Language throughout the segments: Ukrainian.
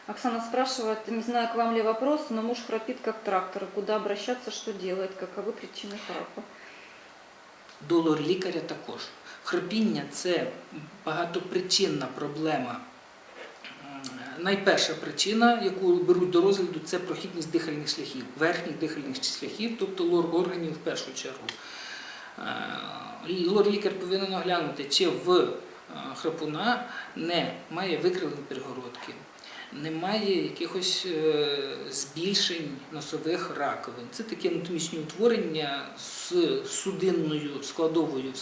Оксана спрашивает, не знаю, к вам ли вопрос, но муж храпит как трактор. Куда обращаться, что делать? Каковы причины храпа? До лор-лікаря також. Хропіння – це багатопричинна проблема. Найперша причина, яку беруть до розгляду, це прохідність дихальних шляхів, верхніх дихальних шляхів, тобто лор-органів в першу чергу. Лор-лікар повинен оглянути, чи в храпуна немає викривлень перегородки, немає якихось збільшень носових раковин. Це такі анатомічні утворення з судинною складовою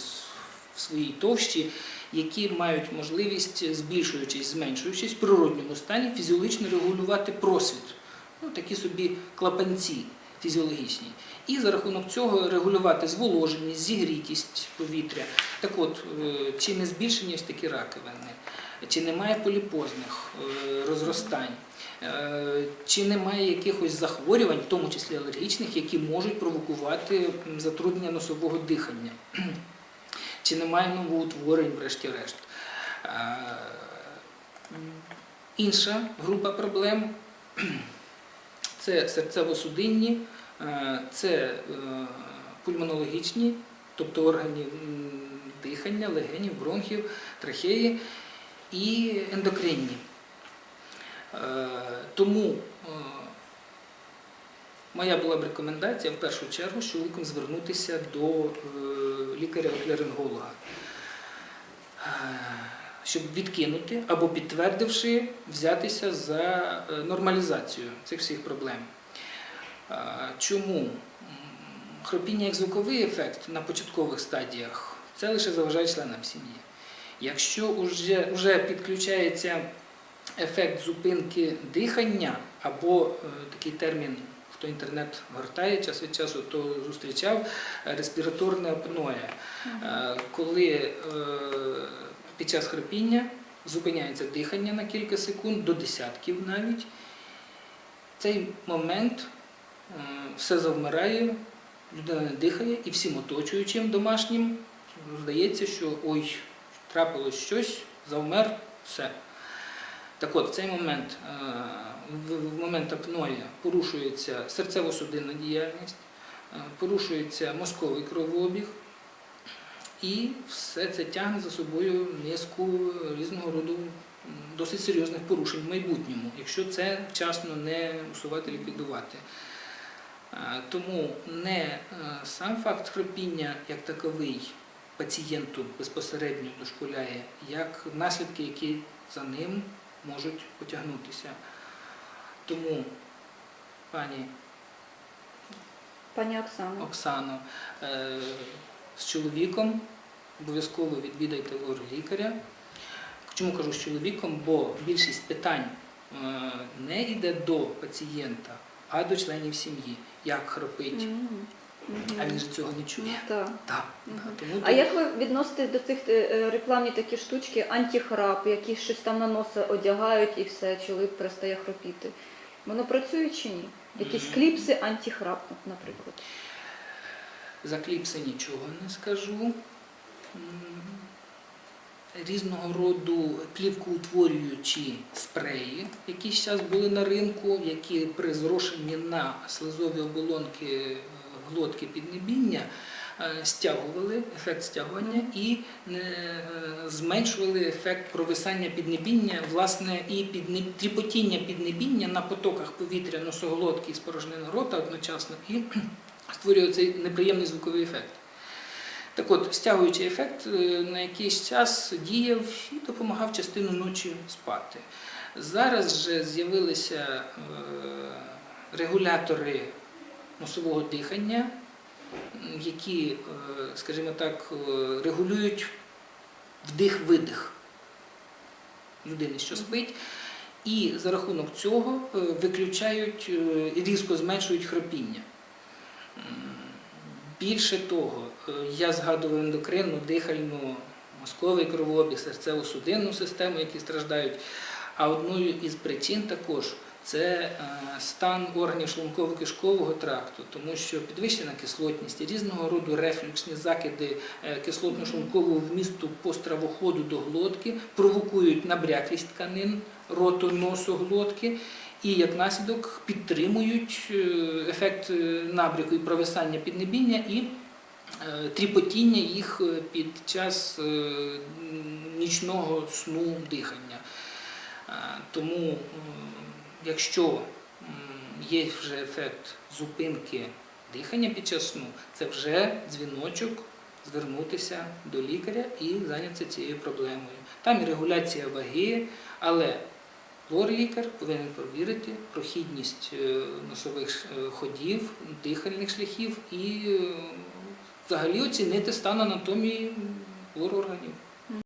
в своїй товщі, які мають можливість, збільшуючись, зменшуючись, в природньому стані фізіологічно регулювати просвіт. Ну, такі собі клапанці фізіологічні. І за рахунок цього регулювати зволоженість, зігрітість повітря. Так от, чи не збільшені ось такі раковини, чи немає поліпозних розростань, чи немає якихось захворювань, в тому числі алергічних, які можуть провокувати затруднення носового дихання. Чи немає новоутворень, врешті-решт. Інша група проблем – це серцево-судинні, це пульмонологічні, тобто органів дихання, легенів, бронхів, трахеї і ендокринні. Тому моя була б рекомендація в першу чергу з чоловіком звернутися до лікаря-ларинголога, щоб відкинути або підтвердивши, взятися за нормалізацію цих всіх проблем. Чому? Хропіння як звуковий ефект на початкових стадіях – це лише заважає членам сім'ї. Якщо вже підключається ефект зупинки дихання, або такий термін, хто інтернет гортає час від часу, то зустрічав, респіраторне апноє, коли під час храпіння зупиняється дихання на кілька секунд, до десятків навіть. В цей момент все завмирає, людина не дихає, і всім оточуючим домашнім здається, що ой, трапилось щось, завмер, все. Так от, в цей момент, в момент апної порушується серцево-судинна діяльність, порушується мозковий кровообіг, і все це тягне за собою низку різного роду досить серйозних порушень в майбутньому, якщо це вчасно не усувати, ліквідувати. Тому не сам факт хропіння як таковий пацієнту безпосередньо дошкуляє, як наслідки, які за ним можуть потягнутися. Тому, пані Оксано, з чоловіком обов'язково відвідайте лор-лікаря. Чому кажу з чоловіком? Бо більшість питань не йде до пацієнта, а до членів сім'ї. Як хропить, а він же цього не чує. А як ви відноситесь до цих рекламні такі штучки, антихрап, які щось там на носа одягають і все, чоловік перестає хропіти? Воно працює чи ні? Якісь кліпси антихрап, наприклад? За кліпси нічого не скажу. Різного роду плівкоутворюючі спреї, які зараз були на ринку, які при зрошенні на слизові оболонки глотки піднебіння стягували ефект стягування і зменшували ефект провисання піднебіння, власне, і тріпотіння піднебіння на потоках повітря носоглотки і спорожнини рота одночасно, і створює цей неприємний звуковий ефект. Так от, стягуючий ефект на якийсь час діяв і допомагав частину ночі спати. Зараз же з'явилися регулятори носового дихання, які, скажімо так, регулюють вдих-видих людини, що спить, і за рахунок цього виключають і різко зменшують хропіння. Більше того, я згадував ендокринну, дихальну, мозковий кровообіг, серцево-судинну систему, які страждають. А одною із причин також це стан органів шлунково-кишкового тракту, тому що підвищена кислотність і різного роду рефлюксні закиди кислотно-шлункового вмісту по стравоходу до глотки провокують набряклість тканин роту, носу, глотки і як наслідок підтримують ефект набряку і провисання піднебіння і тріпотіння їх під час нічного сну дихання. Тому, якщо є вже ефект зупинки дихання під час сну, це вже дзвіночок звернутися до лікаря і зайнятися цією проблемою. Там і регуляція ваги, але лор-лікар повинен провірити прохідність носових ходів, дихальних шляхів і взагалі оцінити стан анатомії лор-органів.